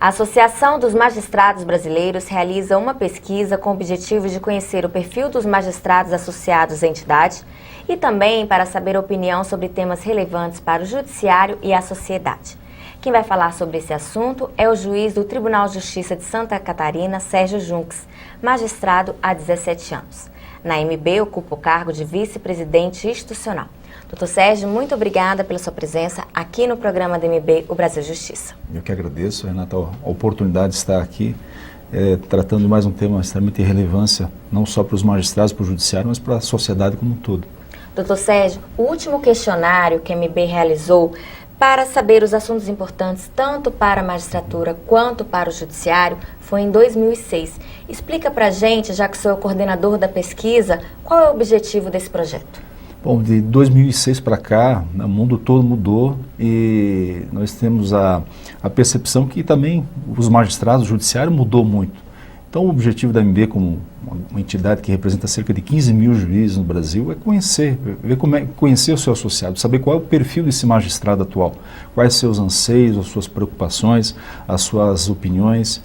A Associação dos Magistrados Brasileiros realiza uma pesquisa com o objetivo de conhecer o perfil dos magistrados associados à entidade e também para saber a opinião sobre temas relevantes para o Judiciário e a sociedade. Quem vai falar sobre esse assunto é o juiz do Tribunal de Justiça de Santa Catarina, Sérgio Junques, magistrado há 17 anos. Na AMB, ocupa o cargo de vice-presidente institucional. Doutor Sérgio, muito obrigada pela sua presença aqui no programa da AMB, o Brasil Justiça. Eu que agradeço, Renata, a oportunidade de estar aqui tratando de mais um tema extremamente de relevância, não só para os magistrados, para o judiciário, mas para a sociedade como um todo. Doutor Sérgio, o último questionário que a AMB realizou para saber os assuntos importantes tanto para a magistratura quanto para o judiciário foi em 2006. Explica para a gente, já que o senhor é o coordenador da pesquisa, qual é o objetivo desse projeto? Bom, de 2006 para cá, o mundo todo mudou e nós temos a percepção que também os magistrados, o judiciário mudou muito. Então, o objetivo da AMB, como uma entidade que representa cerca de 15 mil juízes no Brasil, é conhecer, conhecer o seu associado, saber qual é o perfil desse magistrado atual, quais seus anseios, as suas preocupações, as suas opiniões,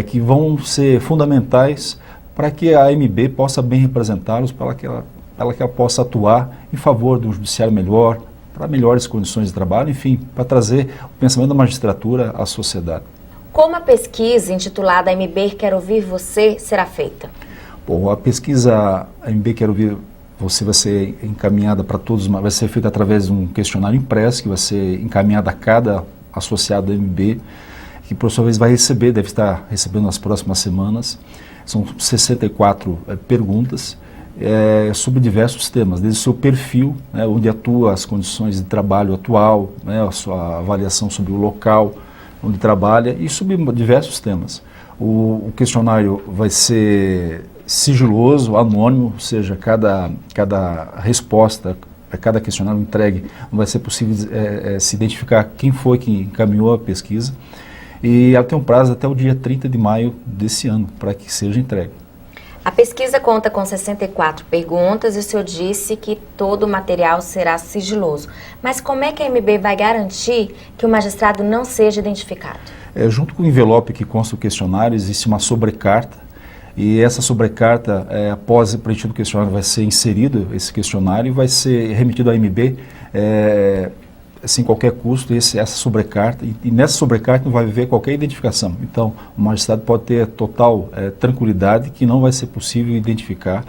que vão ser fundamentais para que a AMB possa bem representá-los, para que ela possa atuar em favor de um judiciário melhor, para melhores condições de trabalho, enfim, para trazer o pensamento da magistratura à sociedade. Como a pesquisa intitulada AMB Quer Ouvir Você será feita? Bom, a pesquisa AMB Quer Ouvir Você vai ser encaminhada para todos, vai ser feita através de um questionário impresso que vai ser encaminhado a cada associado da AMB, que por sua vez vai receber, deve estar recebendo nas próximas semanas. São 64 perguntas sobre diversos temas, desde o seu perfil, onde atua, as condições de trabalho atual, a sua avaliação sobre o local onde trabalha e sobre diversos temas. O questionário vai ser sigiloso, anônimo, ou seja, cada resposta, cada questionário entregue, não vai ser possível se identificar quem foi que encaminhou a pesquisa, e ela tem um prazo até o dia 30 de maio desse ano para que seja entregue. A pesquisa conta com 64 perguntas e o senhor disse que todo o material será sigiloso. Mas como é que a AMB vai garantir que o magistrado não seja identificado? Junto com o envelope que consta o questionário, existe uma sobrecarta, e essa sobrecarta, após preenchido o questionário, vai ser inserido esse questionário e vai ser remetido à AMB sem qualquer custo, essa sobrecarta, e nessa sobrecarta não vai haver qualquer identificação. Então, o magistrado pode ter total tranquilidade que não vai ser possível identificar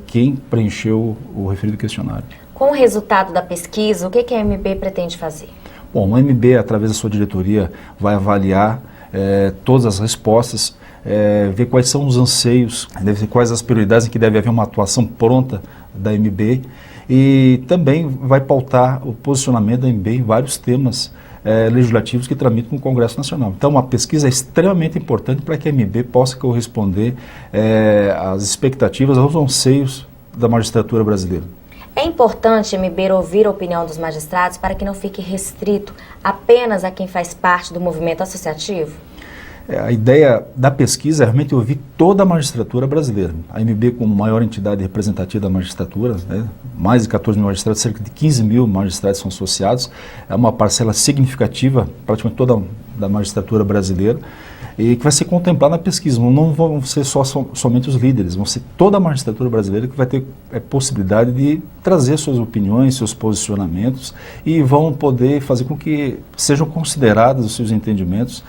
quem preencheu o referido questionário. Com o resultado da pesquisa, o que a AMB pretende fazer? Bom, a AMB, através da sua diretoria, vai avaliar todas as respostas, ver quais são os anseios, quais as prioridades em que deve haver uma atuação pronta da AMB, e também vai pautar o posicionamento da AMB em vários temas legislativos que tramitam no Congresso Nacional. Então, a pesquisa é extremamente importante para que a AMB possa corresponder às expectativas, aos anseios da magistratura brasileira. É importante a AMB ouvir a opinião dos magistrados para que não fique restrito apenas a quem faz parte do movimento associativo? A ideia da pesquisa é realmente ouvir toda a magistratura brasileira. A AMB, como maior entidade representativa da magistratura, mais de 14 mil magistrados, cerca de 15 mil magistrados são associados, é uma parcela significativa, praticamente toda da magistratura brasileira, e que vai ser contemplada na pesquisa. Não vão ser somente os líderes, vão ser toda a magistratura brasileira que vai ter possibilidade de trazer suas opiniões, seus posicionamentos, e vão poder fazer com que sejam considerados os seus entendimentos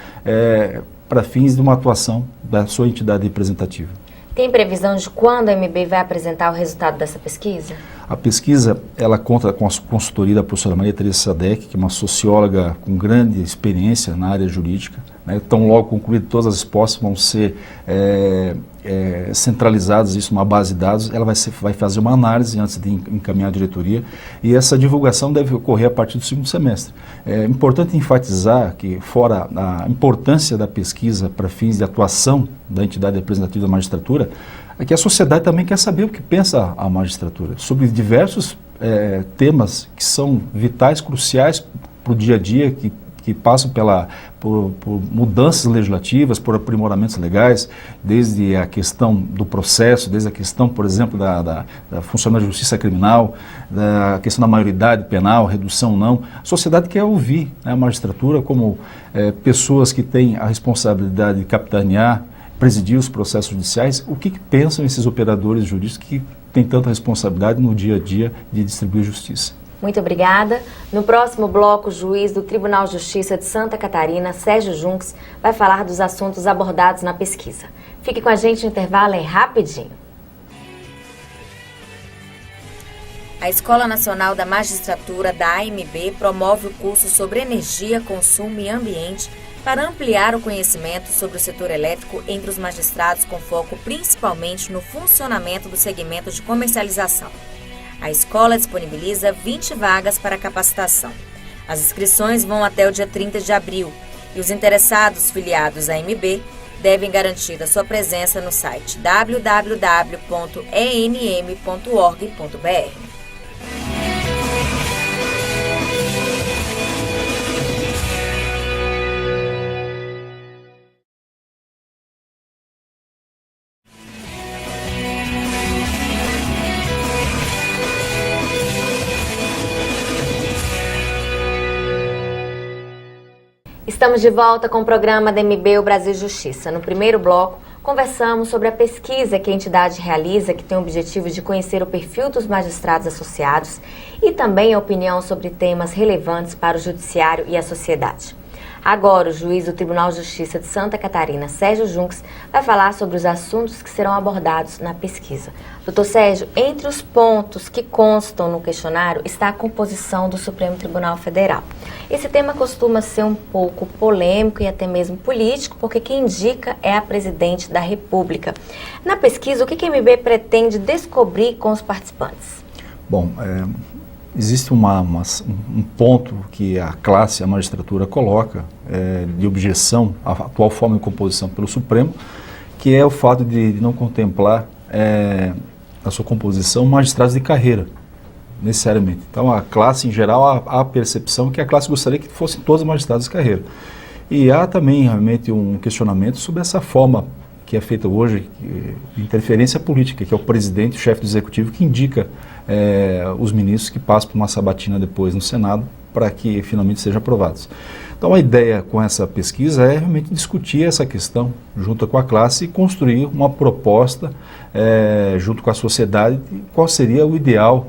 para fins de uma atuação da sua entidade representativa. Tem previsão de quando a AMB vai apresentar o resultado dessa pesquisa? A pesquisa, ela conta com a consultoria da professora Maria Tereza Sadek, que é uma socióloga com grande experiência na área jurídica. Tão logo concluídas todas as respostas, vão ser centralizadas isso numa base de dados. Ela vai fazer uma análise antes de encaminhar a diretoria, e essa divulgação deve ocorrer a partir do segundo semestre. É importante enfatizar que, fora a importância da pesquisa para fins de atuação da entidade representativa da magistratura, é que a sociedade também quer saber o que pensa a magistratura sobre diversos temas que são vitais, cruciais para o dia a dia, que que passam por mudanças legislativas, por aprimoramentos legais, desde a questão do processo, desde a questão, por exemplo, da funcionamento da justiça criminal, da questão da maioridade penal, redução ou não. A sociedade quer ouvir, né, a magistratura como pessoas que têm a responsabilidade de capitanear, presidir os processos judiciais. O que pensam esses operadores jurídicos que têm tanta responsabilidade no dia a dia de distribuir justiça? Muito obrigada. No próximo bloco, o juiz do Tribunal de Justiça de Santa Catarina, Sérgio Junques, vai falar dos assuntos abordados na pesquisa. Fique com a gente, o intervalo é rapidinho. A Escola Nacional da Magistratura da AMB promove o curso sobre energia, consumo e ambiente para ampliar o conhecimento sobre o setor elétrico entre os magistrados, com foco principalmente no funcionamento do segmento de comercialização. A escola disponibiliza 20 vagas para capacitação. As inscrições vão até o dia 30 de abril e os interessados filiados à AMB devem garantir a sua presença no site www.enm.org.br. Estamos de volta com o programa da AMB, o Brasil Justiça. No primeiro bloco, conversamos sobre a pesquisa que a entidade realiza, que tem o objetivo de conhecer o perfil dos magistrados associados e também a opinião sobre temas relevantes para o judiciário e a sociedade. Agora, o juiz do Tribunal de Justiça de Santa Catarina, Sérgio Junques, vai falar sobre os assuntos que serão abordados na pesquisa. Doutor Sérgio, entre os pontos que constam no questionário está a composição do Supremo Tribunal Federal. Esse tema costuma ser um pouco polêmico e até mesmo político, porque quem indica é a Presidente da República. Na pesquisa, o que a AMB pretende descobrir com os participantes? Bom, existe um ponto que a classe, a magistratura coloca de objeção à atual forma de composição pelo Supremo, que é o fato de não contemplar a sua composição magistrados de carreira, necessariamente. Então, a classe, em geral, há a percepção que a classe gostaria que fossem todos magistrados de carreira. E há também, realmente, um questionamento sobre essa forma que é feita hoje, de interferência política, que é o presidente, o chefe do executivo, que indica os ministros que passam por uma sabatina depois no Senado para que finalmente sejam aprovados. Então, a ideia com essa pesquisa é realmente discutir essa questão junto com a classe e construir uma proposta junto com a sociedade de qual seria o ideal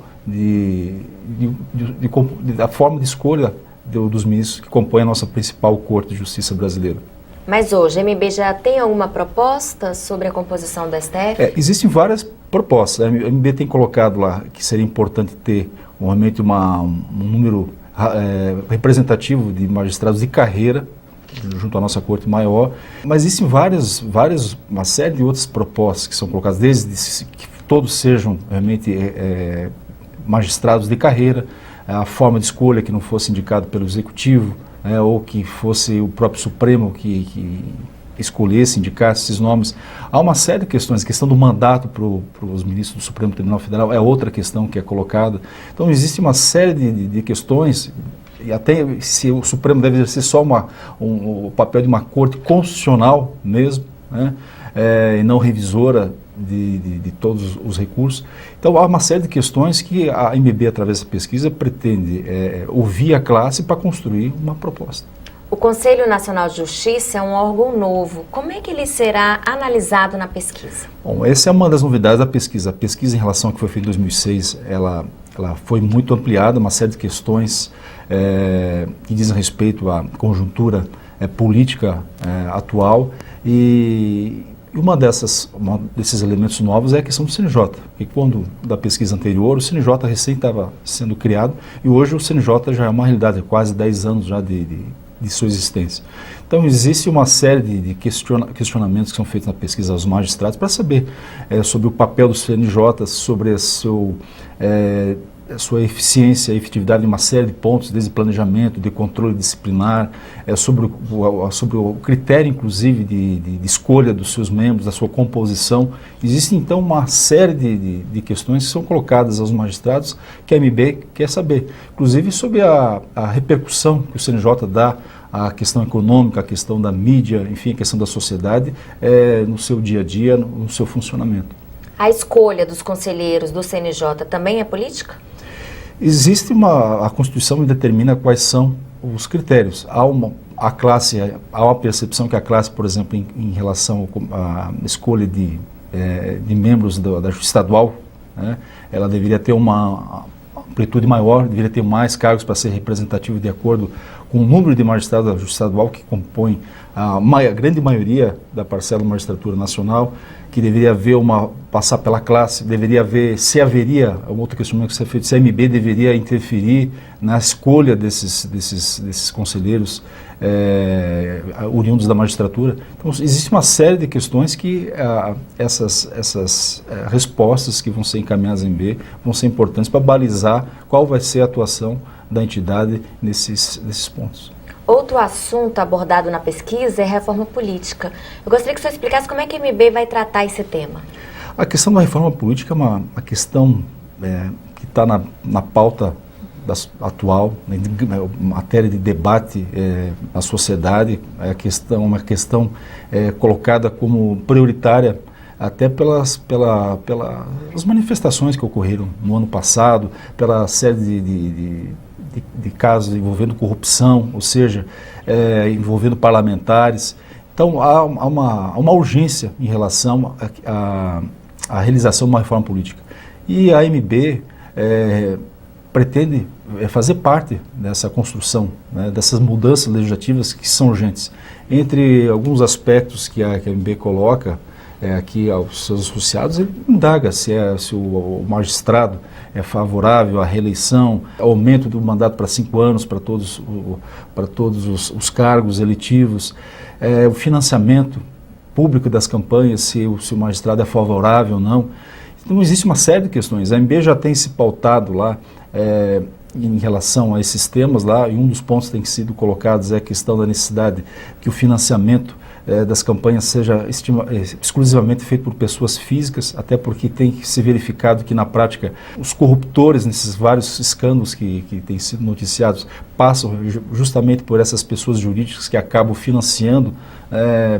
da forma de escolha dos ministros que compõem a nossa principal Corte de Justiça brasileira. Mas hoje, a AMB já tem alguma proposta sobre a composição do STF? Existem várias propostas. A AMB tem colocado lá que seria importante ter realmente um número representativo de magistrados de carreira junto à nossa Corte Maior, mas existem uma série de outras propostas que são colocadas, desde que todos sejam realmente magistrados de carreira, a forma de escolha que não fosse indicado pelo Executivo, ou que fosse o próprio Supremo que escolhesse, indicasse esses nomes. Há uma série de questões. A questão do mandato para os ministros do Supremo Tribunal Federal é outra questão que é colocada. Então, existe uma série de questões, e até se o Supremo deve exercer só o papel de uma corte constitucional mesmo, né, e não revisora de todos os recursos. Então, há uma série de questões que a AMB, através da pesquisa, pretende ouvir a classe para construir uma proposta. O Conselho Nacional de Justiça é um órgão novo. Como é que ele será analisado na pesquisa? Bom, essa é uma das novidades da pesquisa. A pesquisa, em relação ao que foi feito em 2006, ela foi muito ampliada, uma série de questões que dizem respeito à conjuntura política atual, e um desses elementos novos é a questão do CNJ, porque quando da pesquisa anterior o CNJ recém estava sendo criado e hoje o CNJ já é uma realidade, há quase 10 anos já de sua existência. Então existe uma série de questionamentos que são feitos na pesquisa aos magistrados para saber sobre o papel do CNJ, sobre a sua eficiência e efetividade em uma série de pontos, desde planejamento, de controle disciplinar, sobre o critério, inclusive, de escolha dos seus membros, da sua composição. Existe, então, uma série de questões que são colocadas aos magistrados que a AMB quer saber, inclusive sobre a repercussão que o CNJ dá a questão econômica, a questão da mídia, enfim, a questão da sociedade, no seu dia a dia, no seu funcionamento. A escolha dos conselheiros do CNJ também é política? Existe a Constituição determina quais são os critérios. Há uma percepção que a classe, por exemplo, em relação à escolha de membros da Justiça Estadual, né, ela deveria ter uma amplitude maior, deveria ter mais cargos para ser representativo de acordo com o número de magistrados da Justiça Estadual, que compõe a grande maioria da parcela da magistratura nacional, que deveria haver passar pela classe, deveria haver, se haveria, um outro questionamento que você fez, se a MB deveria interferir na escolha desses conselheiros oriundos da magistratura. Então, existe uma série de questões que essas respostas que vão ser encaminhadas em MB vão ser importantes para balizar qual vai ser a atuação da entidade nesses pontos. Outro assunto abordado na pesquisa é a reforma política. Eu gostaria que o senhor explicasse como é que a MB vai tratar esse tema. A questão da reforma política é uma questão que está na pauta atual, matéria de debate na sociedade, uma questão colocada como prioritária até pelas manifestações que ocorreram no ano passado, pela série de casos envolvendo corrupção, ou seja, envolvendo parlamentares. Então, há uma urgência em relação à realização de uma reforma política. E a MB pretende fazer parte dessa construção, né, dessas mudanças legislativas que são urgentes. Entre alguns aspectos que a MB coloca aqui aos seus associados, ele indaga se o magistrado é favorável à reeleição, aumento do mandato para 5 anos para todos os cargos eletivos, o financiamento público das campanhas, se o magistrado é favorável ou não. Então, existe uma série de questões. A MB já tem se pautado lá em relação a esses temas lá, e um dos pontos que tem sido colocados é a questão da necessidade que o financiamento das campanhas seja exclusivamente feito por pessoas físicas, até porque tem se verificado que na prática os corruptores nesses vários escândalos que têm sido noticiados passam justamente por essas pessoas jurídicas que acabam financiando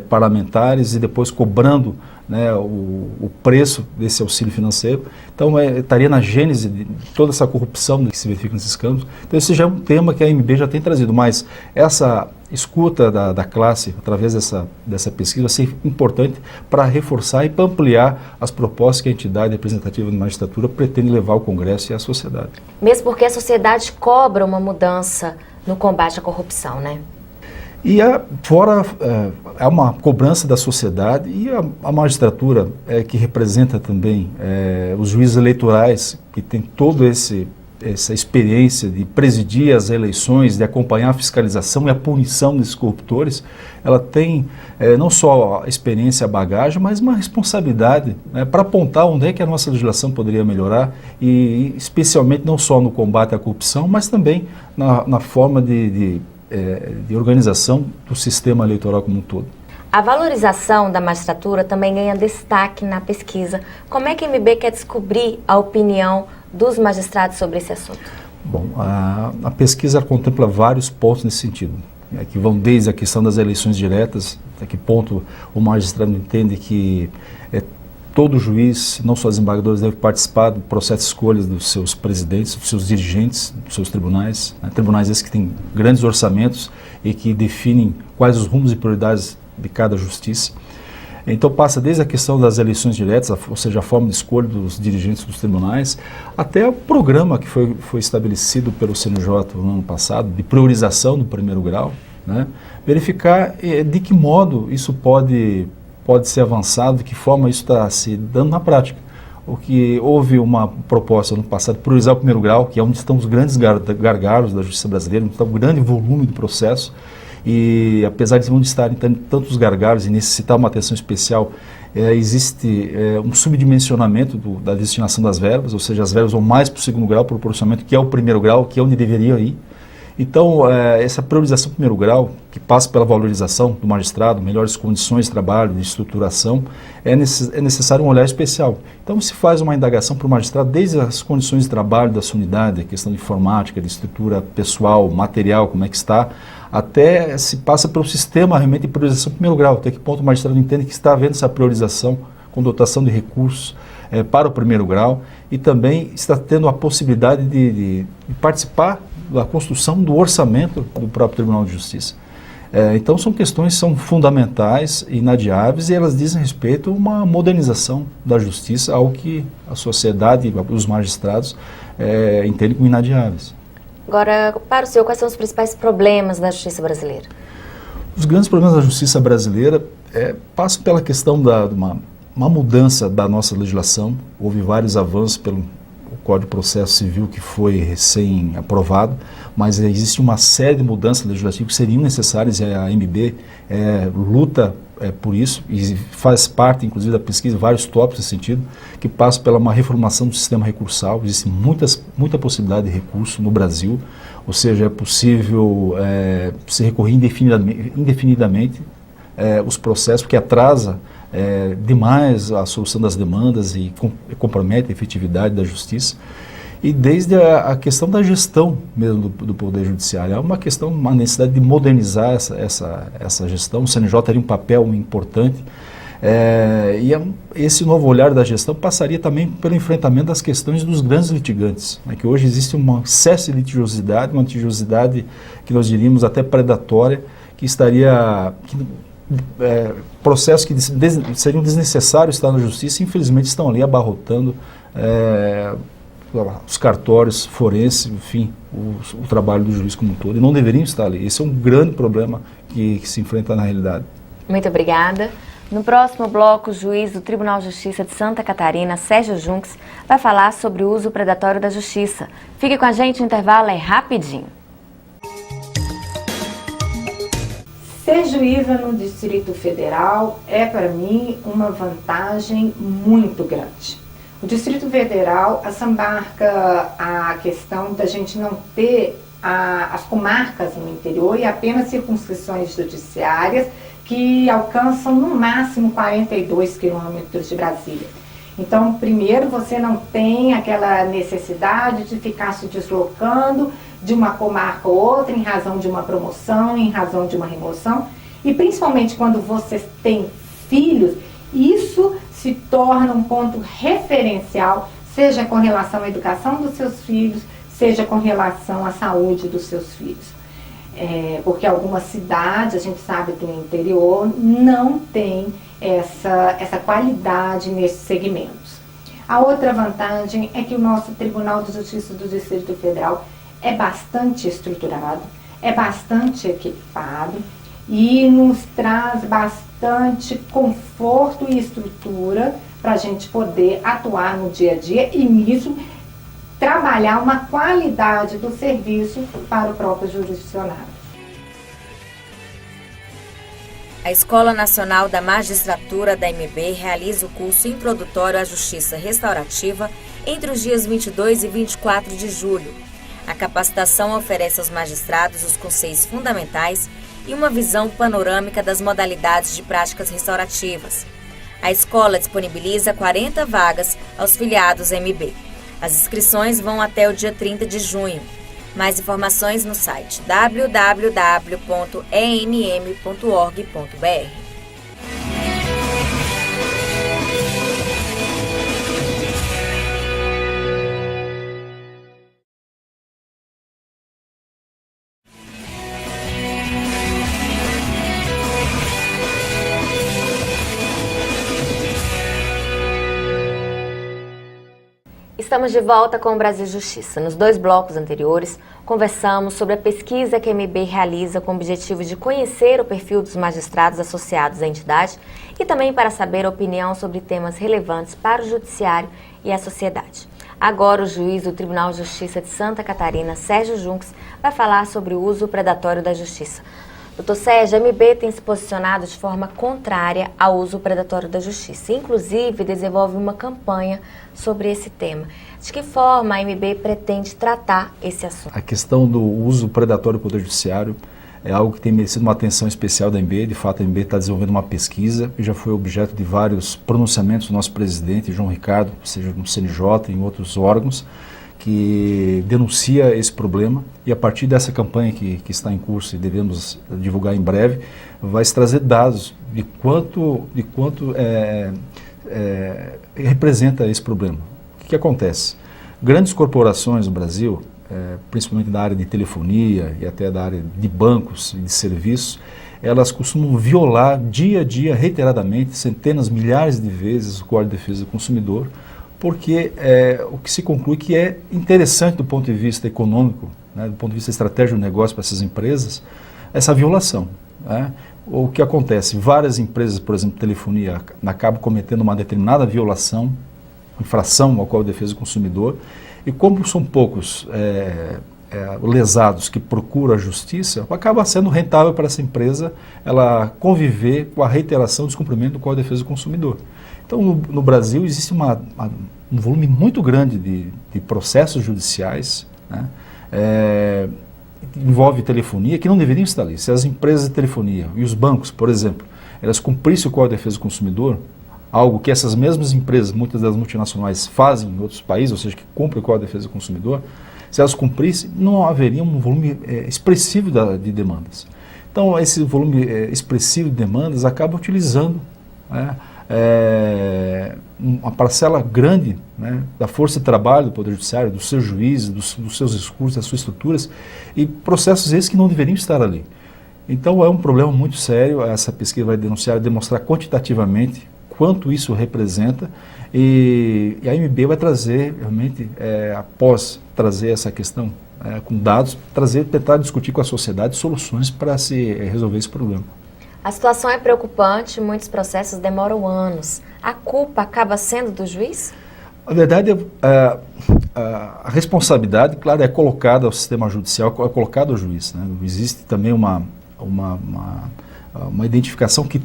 parlamentares e depois cobrando, né, o preço desse auxílio financeiro. Então, estaria na gênese de toda essa corrupção que se verifica nesses escândalos. Então, esse já é um tema que a MB já tem trazido, mas essa escuta da classe, através dessa pesquisa, vai ser importante para reforçar e para ampliar as propostas que a entidade representativa da magistratura pretende levar ao Congresso e à sociedade. Mesmo porque a sociedade cobra uma mudança no combate à corrupção, né? E há uma cobrança da sociedade e a magistratura que representa também os juízes eleitorais, que tem toda essa experiência de presidir as eleições, de acompanhar a fiscalização e a punição desses corruptores. Ela tem não só a experiência, a bagagem, mas uma responsabilidade, né, para apontar onde é que a nossa legislação poderia melhorar, e especialmente não só no combate à corrupção, mas também na forma de organização do sistema eleitoral como um todo. A valorização da magistratura também ganha destaque na pesquisa. Como é que a MB quer descobrir a opinião dos magistrados sobre esse assunto? Bom, a pesquisa contempla vários pontos nesse sentido, que vão desde a questão das eleições diretas, até que ponto o magistrado entende que todo juiz, não só desembargadores, deve participar do processo de escolha dos seus presidentes, dos seus dirigentes, dos seus tribunais, né? Tribunais esses que têm grandes orçamentos e que definem quais os rumos e prioridades de cada justiça. Então passa desde a questão das eleições diretas, ou seja, a forma de escolha dos dirigentes dos tribunais, até o programa que foi estabelecido pelo CNJ no ano passado, de priorização do primeiro grau, né? Verificar de que modo isso pode ser avançado, de que forma isso está se dando na prática. O que houve uma proposta no passado de priorizar o primeiro grau, que é onde estão os grandes gargalos da justiça brasileira, onde está o grande volume do processo, e apesar de onde estarem tantos gargalos e necessitar uma atenção especial, existe um subdimensionamento da destinação das verbas, ou seja, as verbas vão mais para o segundo grau, proporcionalmente, que é o primeiro grau, que é onde deveria ir. Então, essa priorização do primeiro grau, que passa pela valorização do magistrado, melhores condições de trabalho, de estruturação, é necessário um olhar especial. Então, se faz uma indagação para o magistrado, desde as condições de trabalho da sua unidade, a questão de informática, de estrutura pessoal, material, como é que está, até se passa pelo sistema realmente de priorização em primeiro grau, até que ponto o magistrado entende que está havendo essa priorização com dotação de recursos para o primeiro grau, e também está tendo a possibilidade de participar da construção do orçamento do próprio Tribunal de Justiça. Então são questões que são fundamentais, inadiáveis, e elas dizem respeito a uma modernização da justiça, algo que a sociedade, os magistrados entendem como inadiáveis. Agora, para o senhor, quais são os principais problemas da justiça brasileira? Os grandes problemas da justiça brasileira passam pela questão de uma mudança da nossa legislação. Houve vários avanços pelo Código de Processo Civil, que foi recém-aprovado, mas existe uma série de mudanças legislativas que seriam necessárias, e a MB luta por isso, e faz parte, inclusive, da pesquisa, vários tópicos nesse sentido, que passam pela uma reformulação do sistema recursal. Existe muita possibilidade de recurso no Brasil, ou seja, é possível se recorrer indefinidamente os processos, porque atrasa demais a solução das demandas e compromete a efetividade da justiça. E desde a questão da gestão mesmo do Poder Judiciário, é uma necessidade de modernizar essa gestão. O CNJ teria um papel importante, esse novo olhar da gestão passaria também pelo enfrentamento das questões dos grandes litigantes, né, que hoje existe um excesso de litigiosidade, uma litigiosidade que nós diríamos até predatória, que estaria... processos que seriam desnecessários estar na justiça, infelizmente estão ali abarrotando os cartórios forenses, enfim, o trabalho do juiz como um todo, e não deveriam estar ali. Esse é um grande problema que se enfrenta na realidade. Muito obrigada. No próximo bloco, o juiz do Tribunal de Justiça de Santa Catarina, Sérgio Junques, vai falar sobre o uso predatório da justiça. Fique com a gente, o intervalo é rapidinho. Ser juíza no Distrito Federal é, para mim, uma vantagem muito grande. O Distrito Federal assambarca a questão da gente não ter as comarcas no interior e apenas circunscrições judiciárias que alcançam no máximo 42 quilômetros de Brasília. Então, primeiro, você não tem aquela necessidade de ficar se deslocando de uma comarca ou outra em razão de uma promoção, em razão de uma remoção, e principalmente quando você tem filhos, isso se torna um ponto referencial, seja com relação à educação dos seus filhos, seja com relação à saúde dos seus filhos. Porque algumas cidades, a gente sabe do interior, não tem essa qualidade nesses segmentos. A outra vantagem é que o nosso Tribunal de Justiça do Distrito Federal é bastante estruturado, é bastante equipado e nos traz bastante conforto e estrutura para a gente poder atuar no dia a dia e nisso trabalhar uma qualidade do serviço para o próprio jurisdicionário. A Escola Nacional da Magistratura da MB realiza o curso introdutório à Justiça Restaurativa entre os dias 22 e 24 de julho. A capacitação oferece aos magistrados os conceitos fundamentais e uma visão panorâmica das modalidades de práticas restaurativas. A escola disponibiliza 40 vagas aos filiados MB. As inscrições vão até o dia 30 de junho. Mais informações no site www.enm.org.br. Estamos de volta com o Brasil Justiça. Nos 2 blocos anteriores, conversamos sobre a pesquisa que a MB realiza com o objetivo de conhecer o perfil dos magistrados associados à entidade e também para saber a opinião sobre temas relevantes para o judiciário e a sociedade. Agora, o juiz do Tribunal de Justiça de Santa Catarina, Sérgio Junques, vai falar sobre o uso predatório da justiça. Doutor Sérgio, a MB tem se posicionado de forma contrária ao uso predatório da justiça. Inclusive, desenvolve uma campanha sobre esse tema. De que forma a MB pretende tratar esse assunto? A questão do uso predatório do Poder Judiciário é algo que tem merecido uma atenção especial da MB. De fato, a MB está desenvolvendo uma pesquisa e já foi objeto de vários pronunciamentos do nosso presidente, João Ricardo, seja no CNJ e em outros órgãos, que denuncia esse problema, e a partir dessa campanha que está em curso e devemos divulgar em breve, vai se trazer dados de quanto representa esse problema. O que acontece? Grandes corporações no Brasil, principalmente da área de telefonia e até da área de bancos e de serviços, elas costumam violar dia a dia, reiteradamente, centenas, milhares de vezes o Código de Defesa do Consumidor, porque o que se conclui que é interessante do ponto de vista econômico, né, do ponto de vista estratégico do negócio para essas empresas, essa violação. Né? O que acontece? Várias empresas, por exemplo, de telefonia, acabam cometendo uma determinada violação, infração ao Código de Defesa do Consumidor, e como são poucos lesados que procuram a justiça, acaba sendo rentável para essa empresa ela conviver com a reiteração do descumprimento do Código de Defesa do Consumidor. Então, no Brasil, existe um volume muito grande de processos judiciais, né, envolve telefonia, que não deveriam estar ali. Se as empresas de telefonia e os bancos, por exemplo, elas cumprissem o Código de Defesa do Consumidor, algo que essas mesmas empresas, muitas das multinacionais, fazem em outros países, ou seja, que cumprem o Código de Defesa do Consumidor, se elas cumprissem, não haveria um volume expressivo de demandas. Então, esse volume expressivo de demandas acaba utilizando, né, uma parcela grande, né, da força de trabalho do Poder Judiciário, dos seus juízes, dos seus recursos, das suas estruturas, e processos esses que não deveriam estar ali. Então é um problema muito sério, essa pesquisa vai demonstrar quantitativamente quanto isso representa, e a AMB vai trazer, realmente, após trazer essa questão com dados, tentar discutir com a sociedade soluções para se resolver esse problema. A situação é preocupante, muitos processos demoram anos. A culpa acaba sendo do juiz? A verdade a responsabilidade, claro, é colocada ao sistema judicial, é colocada ao juiz. Né? Existe também uma identificação que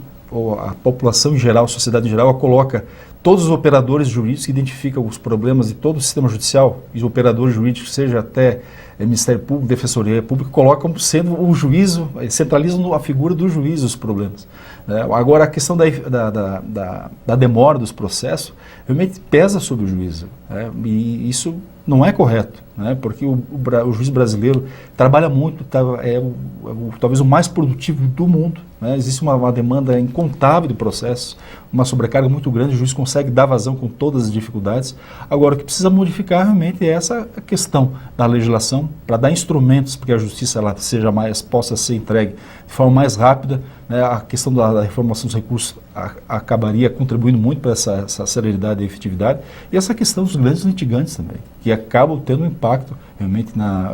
a população em geral, a sociedade em geral, coloca todos os operadores jurídicos que identificam os problemas de todo o sistema judicial, e os operadores jurídicos, seja até Ministério Público, Defensoria Pública, colocam sendo o juízo, centralizam a figura do juiz os problemas. Agora, a questão da demora dos processos realmente pesa sobre o juízo, e isso não é correto, porque o juiz brasileiro trabalha muito, talvez o mais produtivo do mundo. Existe uma demanda incontável de processos, uma sobrecarga muito grande, o juiz consegue dar vazão com todas as dificuldades. Agora, o que precisa modificar realmente é essa questão da legislação, para dar instrumentos para que a justiça possa ser entregue de forma mais rápida. A questão da reformação dos recursos acabaria contribuindo muito para essa celeridade e efetividade, e essa questão dos grandes litigantes também, que acabam tendo um impacto realmente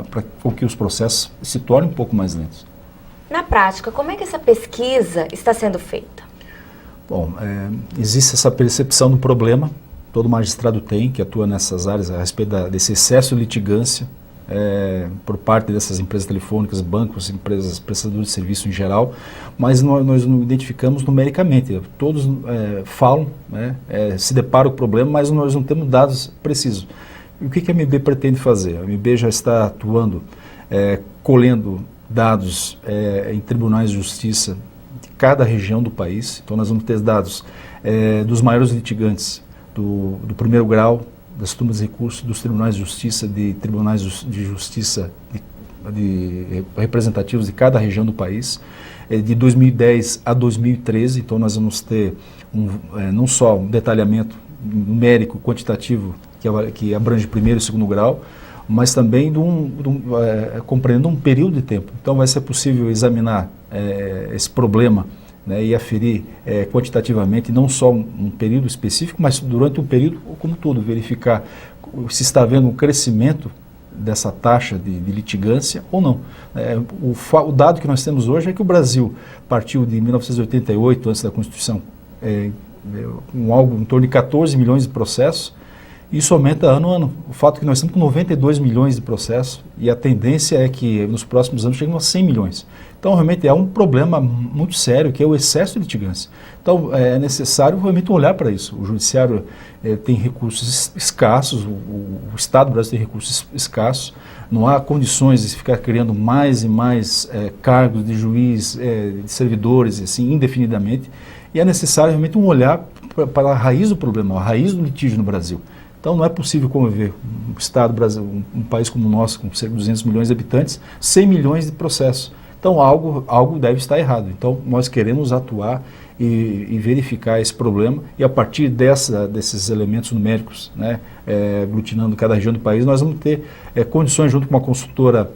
para que os processos se tornem um pouco mais lentos. Na prática, como é que essa pesquisa está sendo feita? Bom, existe essa percepção do problema, todo magistrado tem, que atua nessas áreas, a respeito desse excesso de litigância, por parte dessas empresas telefônicas, bancos, empresas prestadoras de serviço em geral, mas nós não identificamos numericamente. Todos falam, se deparam com o problema, mas nós não temos dados precisos. E o que a AMB pretende fazer? A AMB já está atuando, colhendo dados em tribunais de justiça de cada região do país. Então nós vamos ter dados dos maiores litigantes do primeiro grau, das turmas de recursos, dos tribunais de justiça, de tribunais de justiça de representativos de cada região do país, de 2010 a 2013. Então nós vamos ter não só um detalhamento numérico, quantitativo, que abrange primeiro e segundo grau, mas também compreendendo um período de tempo. Então vai ser possível examinar esse problema, e aferir quantitativamente, não só um período específico, mas durante um período como todo, verificar se está havendo um crescimento dessa taxa de litigância ou não. O dado que nós temos hoje é que o Brasil partiu de 1988, antes da Constituição, com algo em torno de 14 milhões de processos. Isso aumenta ano a ano. O fato é que nós estamos com 92 milhões de processos, e a tendência é que nos próximos anos cheguemos a 100 milhões. Então, realmente, é um problema muito sério, que é o excesso de litigância. Então, é necessário realmente olhar para isso. O Judiciário tem recursos escassos, o Estado brasileiro tem recursos escassos, não há condições de ficar criando mais e mais cargos de juiz, de servidores, assim, indefinidamente, e é necessário realmente um olhar para a raiz do problema, a raiz do litígio no Brasil. Então, Então não é possível conviver um estado, um país como o nosso, com cerca de 200 milhões de habitantes, 100 milhões de processos. Então algo deve estar errado. Então nós queremos atuar e verificar esse problema, e a partir desses elementos numéricos, né, aglutinando cada região do país, nós vamos ter condições, junto com uma consultora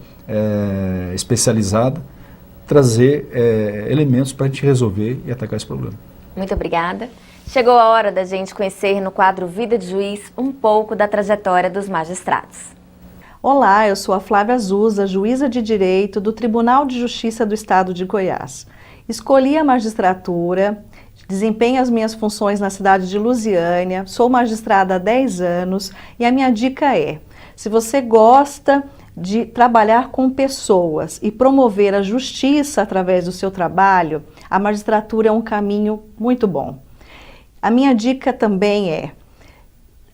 especializada, trazer elementos para a gente resolver e atacar esse problema. Muito obrigada. Chegou a hora da gente conhecer no quadro Vida de Juiz um pouco da trajetória dos magistrados. Olá, eu sou a Flávia Azusa, juíza de Direito do Tribunal de Justiça do Estado de Goiás. Escolhi a magistratura, desempenho as minhas funções na cidade de Lusiânia, sou magistrada há 10 anos e a minha dica é: se você gosta de trabalhar com pessoas e promover a justiça através do seu trabalho, a magistratura é um caminho muito bom. A minha dica também é: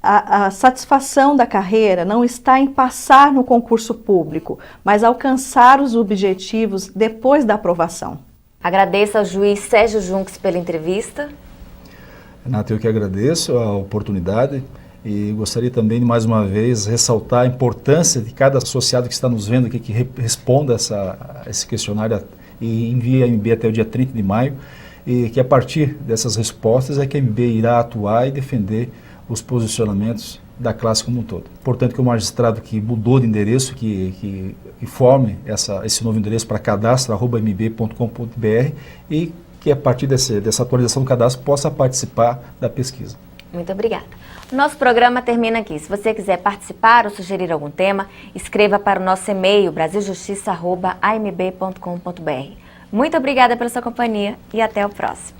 a satisfação da carreira não está em passar no concurso público, mas alcançar os objetivos depois da aprovação. Agradeço ao juiz Sérgio Junques pela entrevista. Renata, eu que agradeço a oportunidade e gostaria também de mais uma vez ressaltar a importância de cada associado que está nos vendo aqui, que responda esse questionário e envie a MB até o dia 30 de maio, e que a partir dessas respostas é que a MB irá atuar e defender os posicionamentos da classe como um todo. Portanto, que o magistrado que mudou de endereço, que informe esse novo endereço para cadastro@mb.com.br e que a partir dessa atualização do cadastro possa participar da pesquisa. Muito obrigada. O nosso programa termina aqui. Se você quiser participar ou sugerir algum tema, escreva para o nosso e-mail brasiljustiça@amb.com.br. Muito obrigada pela sua companhia e até o próximo.